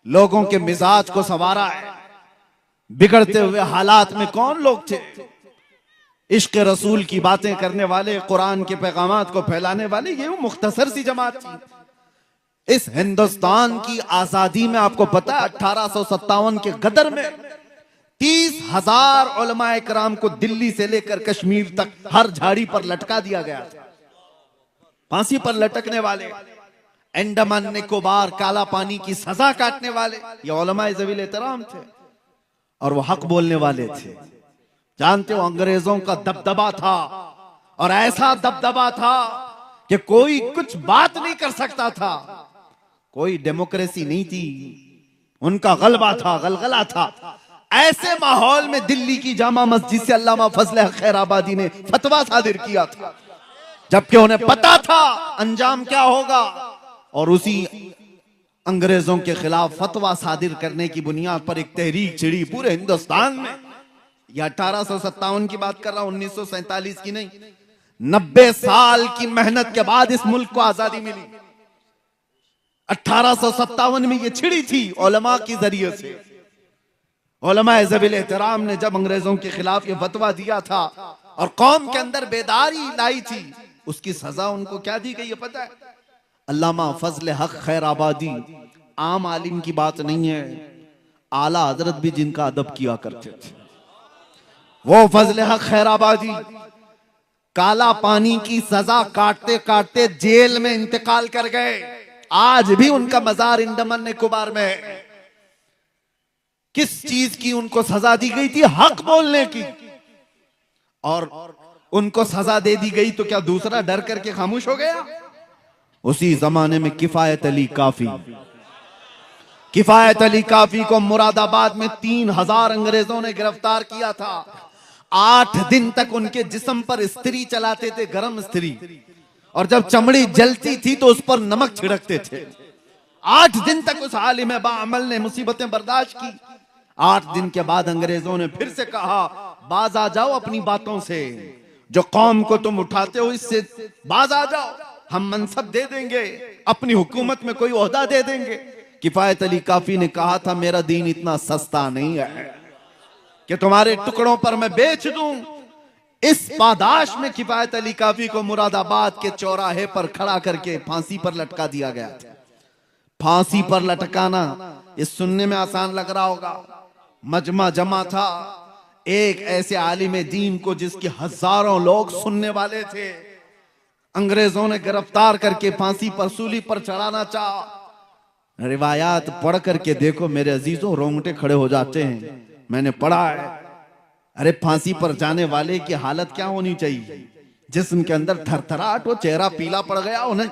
लोगों के मिजाज को संवारा है। बिगड़ते हुए हालात में कौन लोग थे? इश्क रसूल की बातें करने वाले, कुरान के पैगामात को फैलाने वाले, ये वो मुख्तसर सी जमात थी। इस हिंदुस्तान की आजादी में आपको पता है 1857 के गदर में 30,000 उलमाए कराम को दिल्ली से लेकर कश्मीर तक हर झाड़ी पर लटका दिया गया था। फांसी पर लटकने वाले, अंडमान निकोबार काला पानी की सजा काटने वाले, ये उलमाए ज़वील एहतराम थे और वो हक बोलने वाले थे। जानते हो अंग्रेजों का दबदबा था और ऐसा दबदबा था कि कोई कुछ बात नहीं कर सकता था। कोई डेमोक्रेसी नहीं थी, उनका गलबा था, गलगला था। ऐसे माहौल में दिल्ली की जामा मस्जिद से अल्लामा फजल हक खैराबादी ने फतवा सादिर किया था, जबकि उन्हें पता था अंजाम क्या होगा। और उसी अंग्रेजों के खिलाफ फतवा सादिर करने की बुनियाद पर एक तहरीक छिड़ी पूरे हिंदुस्तान में। यह 1857 की बात कर रहा हूं, 1947 की नहीं। 90 साल की मेहनत के बाद इस मुल्क को आजादी मिली। 1857 में यह छिड़ी थी उलमा के जरिए से। उलमा ज़वील एहतराम ने जब अंग्रेजों के खिलाफ यह फतवा दिया था और कौम के अंदर बेदारी लाई थी, उसकी सजा उनको क्या दी गई है पता है? अल्लामा फजल हक खैराबादी आम आलिम की बात नहीं है, आला हजरत भी जिनका अदब किया करते थे, वो फजल हक खैराबादी काला पानी की सजा काटते काटते जेल में इंतकाल कर गए। आज भी उनका मजार अंडमान निकोबार में है। किस चीज की उनको सजा दी गई थी? हक बोलने की। और उनको सजा दे दी गई तो क्या दूसरा डर करके खामोश हो गया? उसी जमाने में किफायत अली काफी, किफायत अली काफी को मुरादाबाद में 3,000 अंग्रेजों ने गिरफ्तार किया था। 8 दिन तक उनके जिस्म पर इस्त्री चलाते थे, गरम इस्त्री, और जब चमड़ी जलती थी तो उस पर नमक छिड़कते थे। 8 दिन तक उस आलिम बाअमल ने मुसीबतें बर्दाश्त की। 8 दिन के बाद अंग्रेजों ने फिर से कहा, बाज आ जाओ अपनी बातों से, जो कौम को तुम उठाते हो इससे बाज आ जाओ, हम मनसब दे देंगे, अपनी हुकूमत में कोई ओहदा दे देंगे। किफायत अली काफी ने कहा था, मेरा दीन इतना सस्ता नहीं है कि तुम्हारे टुकड़ों पर मैं बेच दूं। इस पादाश में किफायत अली काफी को मुरादाबाद के चौराहे पर खड़ा करके फांसी पर लटका दिया गया था। फांसी पर लटकाना ये सुनने में आसान लग रहा होगा, मजमा जमा था एक ऐसे आलिम दीन को जिसके हजारों लोग सुनने वाले थे। अंग्रेजों ने गिरफ्तार करके फांसी पर सूली पर चढ़ाना चाहा। रिवायात पढ़ करके देखो मेरे अजीजों, रोंगटे खड़े हो जाते हैं। मैंने पढ़ा है, अरे फांसी पर जाने वाले की हालत क्या होनी चाहिए? जिस्म के अंदर थरथराहट हो, चेहरा पीला पड़ गया उन्हें।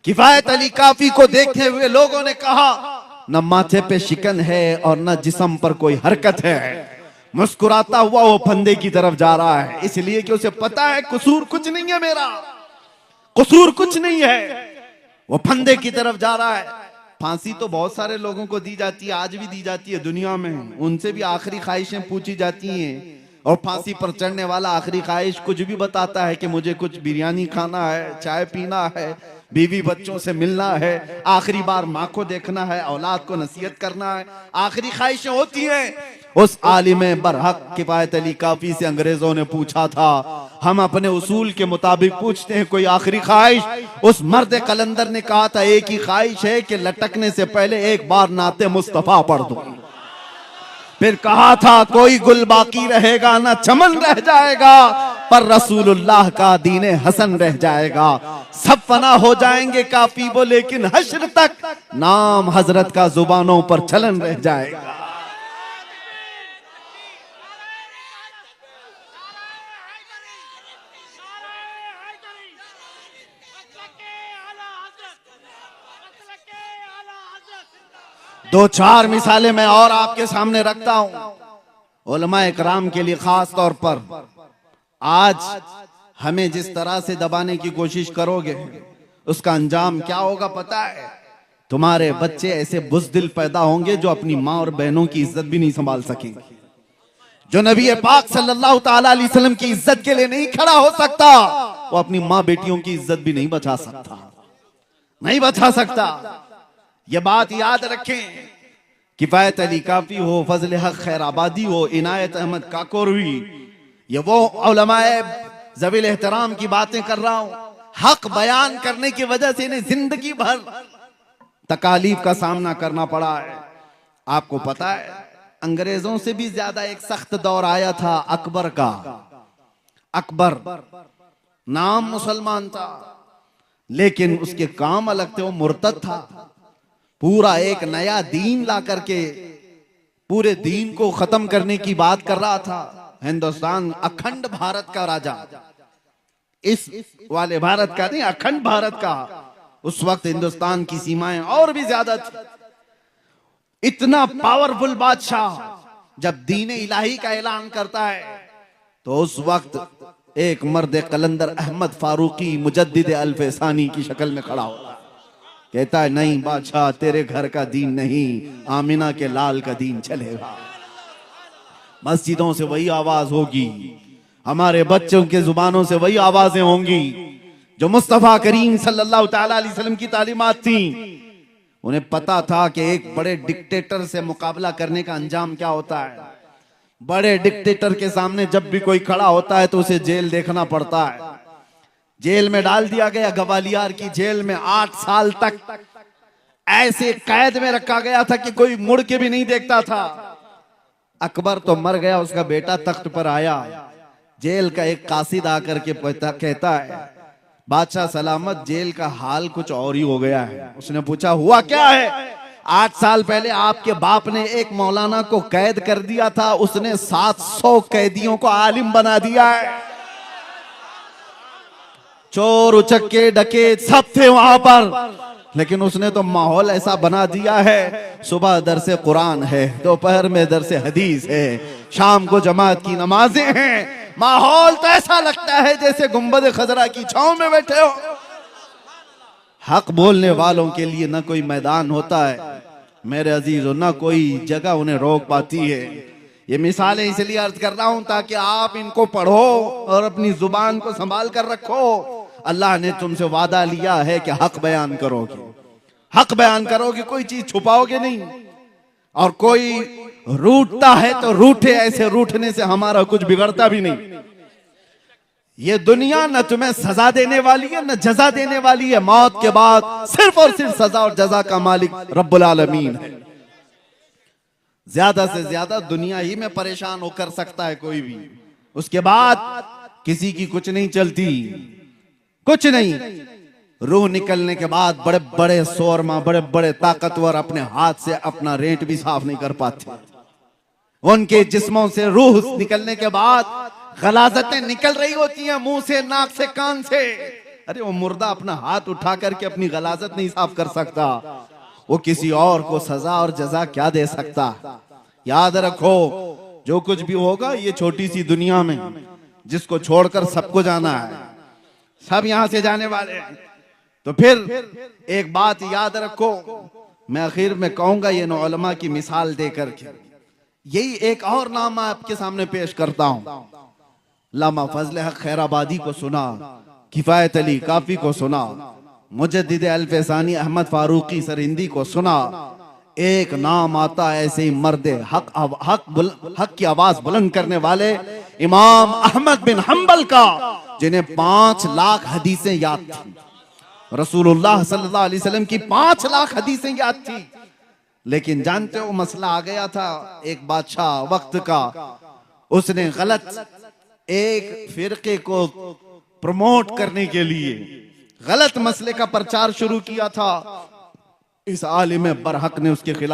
किफायत अली काफी को देखते हुए लोगों ने कहा, न माथे पे शिकन है और न जिस्म पर कोई हरकत है। मुस्कुराता हुआ वो फंदे की तरफ जा रहा है, इसलिए कि उसे पता है कसूर कुछ नहीं है, मेरा कसूर कुछ नहीं है। वो फंदे की तरफ जा रहा है। फांसी तो बहुत सारे लोगों को दी जाती है, आज भी दी जाती है दुनिया में। उनसे भी आखिरी ख्वाहिशें पूछी जाती हैं और फांसी पर चढ़ने वाला आखिरी ख्वाहिश कुछ भी बताता है कि मुझे कुछ बिरयानी खाना है, चाय पीना है, बीवी बच्चों से मिलना है, आखिरी बार माँ को देखना है, औलाद को नसीहत करना है। आखिरी ख्वाहिशें होती हैं। उस आलिम बरहक किफायत अली काफी से अंग्रेजों ने पूछा था, हम अपने उसूल के मुताबिक पूछते हैं, कोई आखिरी ख्वाहिश? उस मर्द कलंदर ने कहा था, एक ही ख्वाहिश है कि लटकने से पहले एक बार नाते मुस्तफा पढ़ दो। फिर कहा था, कोई गुल बाकी रहेगा ना चमन रह जाएगा, पर रसूलुल्लाह का दीने हसन रह जाएगा। सब फना हो जाएंगे काफी वो, लेकिन हश्र तक नाम हजरत का जुबानों पर चलन रह जाएगा। दो चार मिसालें मैं और आपके सामने रखता हूं उलमा इकराम के लिए खास तौर पर। आज हमें जिस तरह से दबाने की कोशिश करोगे उसका अंजाम क्या होगा पता है? तुम्हारे बच्चे ऐसे बुज़दिल पैदा होंगे जो अपनी माँ और बहनों की इज्जत भी नहीं संभाल सकेंगे। जो नबी पाक सल्लल्लाहु ताला अलैहि वसल्लम की इज्जत के लिए नहीं खड़ा हो सकता, वो अपनी माँ बेटियों की इज्जत भी नहीं बचा सकता, नहीं बचा सकता। ये बात याद रखें। किफायत अली काफी हो, फजल हक खैराबादी हो, इनायत अहमद काकोरवी, ये वो उलमाए ज़वील एहतराम की बातें कर रहा हूं। हक बयान करने की वजह से इन्हें जिंदगी भर तकालीफ का सामना करना पड़ा है। आपको पता है अंग्रेजों से भी ज्यादा एक सख्त दौर आया था अकबर का। अकबर नाम मुसलमान था लेकिन उसके काम अलग थे, वो मुर्तद था। पूरा एक नया दीन ला करके पूरे दीन को खत्म करने की बात कर रहा था। हिंदुस्तान अखंड भारत का राजा, इस वाले भारत का नहीं, अखंड भारत का। उस वक्त हिंदुस्तान की सीमाएं और भी ज्यादा थी। इतना पावरफुल बादशाह जब दीन इलाही का ऐलान करता है तो उस वक्त एक मर्द कलंदर अहमद फारूकी मुजद्दिद अल्फसानी की शक्ल में खड़ा होता है। कहता है नहीं बादशाह, तेरे घर का दीन नहीं, आमिना के लाल का दीन चलेगा। मस्जिदों से वही आवाज होगी, हमारे बच्चों के जुबानों से वही आवाजें होंगी जो मुस्तफा करीम सल्लल्लाहु तआला अलैहि वसल्लम की तालीमात थी। उन्हें पता था कि एक बड़े डिक्टेटर से मुकाबला करने का अंजाम क्या होता है। बड़े डिक्टेटर के सामने जब भी कोई खड़ा होता है तो उसे जेल देखना पड़ता है। जेल में डाल दिया गया, ग्वालियर की जेल में 8 साल तक ऐसे कैद में रखा गया था कि कोई मुड़ के भी नहीं देखता था। अकबर तो मर गया, उसका बेटा तख्त पर आया। जेल का एक कासिद आकर के कहता है बादशाह सलामत, जेल का हाल कुछ और ही हो गया है। उसने पूछा हुआ क्या है? 8 साल पहले आपके बाप ने एक मौलाना को कैद कर दिया था, उसने 700 कैदियों को आलिम बना दिया है। चोर उचक्के डकैत सब थे वहां पर, लेकिन उसने तो माहौल ऐसा बना दिया है, सुबह दरसे कुरान है, दोपहर में दरसे हदीस है, शाम को जमात की नमाजें हैं। माहौल तो ऐसा लगता है जैसे गुंबद खजरा की छांव में बैठे हो। हक बोलने वालों के लिए न कोई मैदान होता है मेरे अजीजों, न कोई जगह उन्हें रोक पाती है। ये मिसालें इसलिए अर्ज कर रहा हूं ताकि आप इनको पढ़ो और अपनी जुबान को संभाल कर रखो। अल्लाह ने तुमसे वादा लिया है कि हक बयान करोगे, हक बयान करोगे, कोई चीज छुपाओगे नहीं। और कोई रूठता है तो रूठे, ऐसे रूठने से हमारा कुछ बिगड़ता भी नहीं। ये दुनिया न तुम्हें सजा देने वाली है न जजा देने वाली है। मौत के बाद सिर्फ और सिर्फ सजा और जजा का मालिक रब्बुल आलमीन है। ज्यादा से ज्यादा दुनिया ही में परेशान होकर सकता है कोई भी, उसके बाद किसी की कुछ नहीं चलती, कुछ नहीं। रूह निकलने के बाद बड़े बड़े शोरमा, बड़े बड़े ताकतवर अपने हाथ से अपना रेंट भी साफ नहीं कर पाते। उनके जिस्मों से रूह निकलने के बाद गलाजतें निकल रही होती हैं मुंह से, नाक से, कान से। अरे वो मुर्दा अपना हाथ उठा करके अपनी गलाजत नहीं साफ कर सकता, वो किसी और को सजा और जजा क्या दे सकता। याद रखो जो कुछ भी होगा ये छोटी सी दुनिया में, जिसको छोड़कर सबको जाना है, सब यहां से जाने वाले हैं। तो फिर एक बात याद रखो, मैं आखिर में कहूंगा ये न उलमा की मिसाल देकर के यही एक और नाम आपके सामने पेश करता हूं। लामा फजल हक खैराबादी को सुना, किफायत अली काफी को सुना, मुजद्दिद अल्फसानी अहमद फारूकी सरहिंदी को सुना। एक नाम आता ऐसे ही मर्द हक की आवाज बुलंद करने वाले इमाम अहमद बिन हंबल का, जिन्हें 5 लाख हदीसें याद थी। रसूलुल्लाह सल्लल्लाहु अलैहि वसल्लम की 5 लाख हदीसें याद थी। लेकिन जानते हो मसला आ गया था एक बादशाह वक्त का, उसने गलत एक फिरके को प्रमोट करने के लिए गलत मसले का प्रचार शुरू किया था। इस आलिम बरहक ने उसके खिलाफ